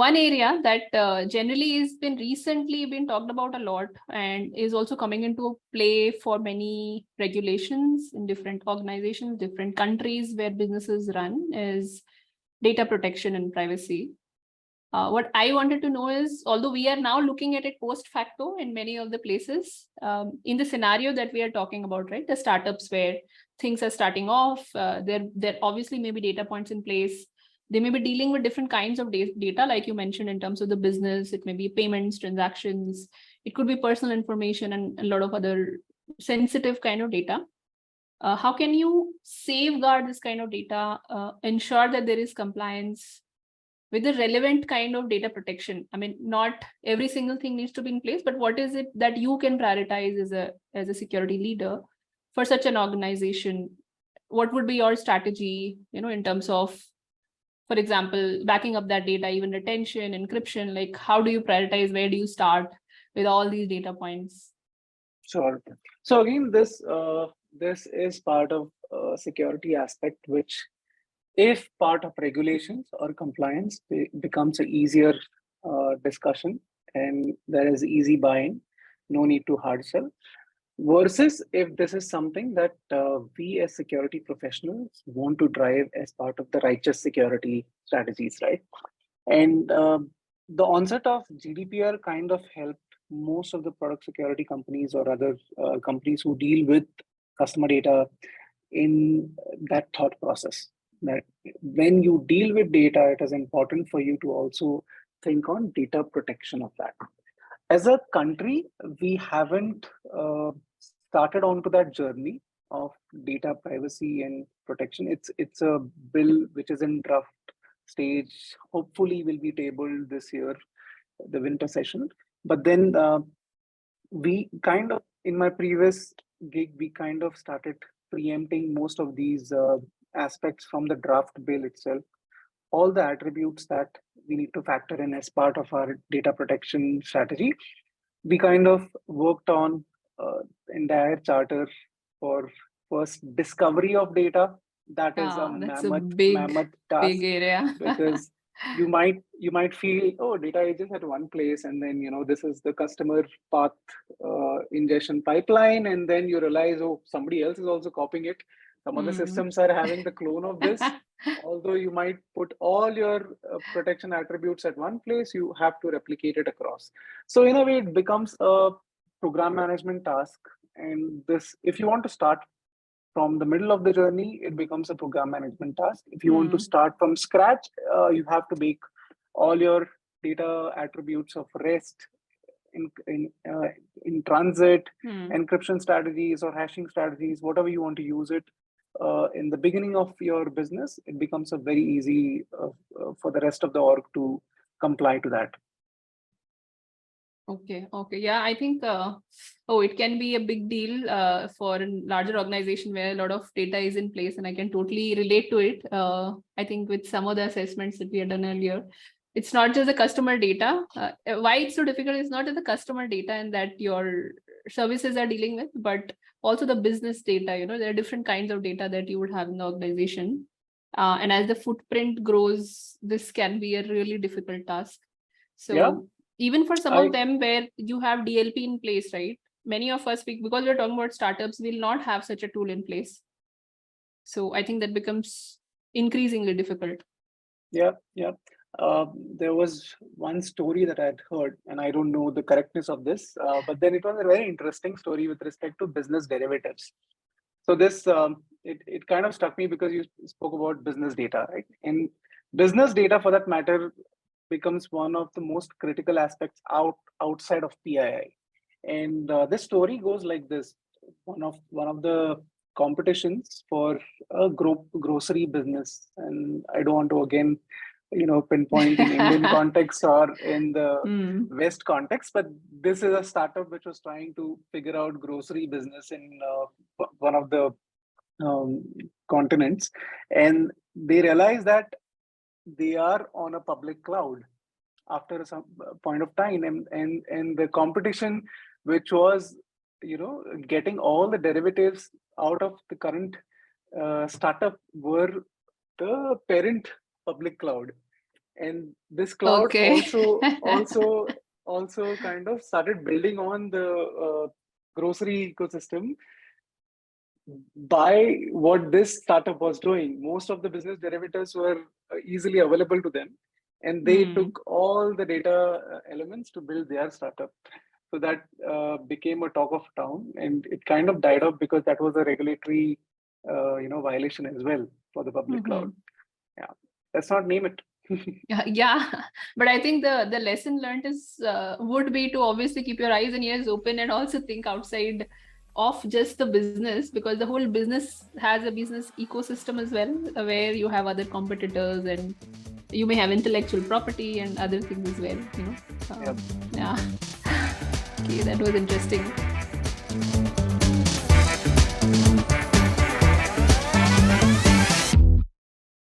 one area that generally has been recently been talked about a lot and is also coming into play for many regulations in different organizations, different countries where businesses run is data protection and privacy. What I wanted to know is, although we are now looking at it post facto in many of the places, in the scenario that we are talking about, right, the startups where things are starting off, there obviously may be data points in place. They may be dealing with different kinds of data, like you mentioned, in terms of the business. It may be payments, transactions. It could be personal information and a lot of other sensitive kind of data. How can you safeguard this kind of data, ensure that there is compliance with the relevant kind of data protection? I mean, not every single thing needs to be in place, but what is it that you can prioritize as a security leader for such an organization? What would be your strategy, in terms of, for example, backing up that data, even retention, encryption? Like, how do you prioritize? Where do you start with all these data points? Sure. So again, this is part of security aspect, which, if part of regulations or compliance, becomes an easier discussion, and there is easy buy-in, no need to hard sell. Versus if this is something that we as security professionals want to drive as part of the righteous security strategies, right? And the onset of GDPR kind of helped most of the product security companies or other companies who deal with customer data in that thought process. That when you deal with data, it is important for you to also think on data protection of that. As a country, we haven't started onto that journey of data privacy and protection. It's a bill which is in draft stage. Hopefully, will be tabled this year, the winter session. But then we kind of, in my previous gig, we kind of started preempting most of these aspects from the draft bill itself. All the attributes that we need to factor in as part of our data protection strategy. We kind of worked on entire charter for first discovery of data. That is a mammoth task, big area. because you might feel, oh, data is just at one place, and then this is the customer path ingestion pipeline, and then you realize, oh, somebody else is also copying it. Some other systems are having the clone of this. Although you might put all your protection attributes at one place, you have to replicate it across. So in a way, it becomes a program management task. And this, if you want to start from the middle of the journey, it becomes a program management task. If you want to start from scratch, you have to make all your data attributes of rest in transit, encryption strategies or hashing strategies, whatever you want to use it. In the beginning of your business, it becomes a very easy for the rest of the org to comply to that. Okay. Yeah, I think, it can be a big deal for a larger organization where a lot of data is in place, and I can totally relate to it. I think with some of the assessments that we had done earlier, it's not just the customer data. Why it's so difficult is not just the customer data and that your services are dealing with, but also the business data. There are different kinds of data that you would have in the organization. And as the footprint grows, this can be a really difficult task. So yeah. Even for some of them where you have DLP in place, right? Many of us, because we're talking about startups, will not have such a tool in place. So I think that becomes increasingly difficult. Yeah. There was one story that I had heard, and I don't know the correctness of this, but then it was a very interesting story with respect to business derivatives. So this, it kind of struck me because you spoke about business data, right? And business data, for that matter, becomes one of the most critical aspects outside of PII. And this story goes like this: one of the competitions for a grocery business, and I don't want to again pinpoint in Indian context or in the West context, but this is a startup which was trying to figure out grocery business in one of the continents, and they realized that they are on a public cloud after some point of time, and the competition, which was getting all the derivatives out of the current startup, were the parent public cloud. And this cloud Okay. also kind of started building on the grocery ecosystem by what this startup was doing. Most of the business derivatives were easily available to them, and they Hmm. took all the data elements to build their startup. So that became a talk of town, and it kind of died off because that was a regulatory, violation as well for the public cloud. Mhm. Yeah, let's not name it. Yeah, but I think the lesson learned is would be to obviously keep your eyes and ears open and also think outside of just the business, because the whole business has a business ecosystem as well, where you have other competitors and you may have intellectual property and other things as well. Yep. Yeah. Okay, that was interesting.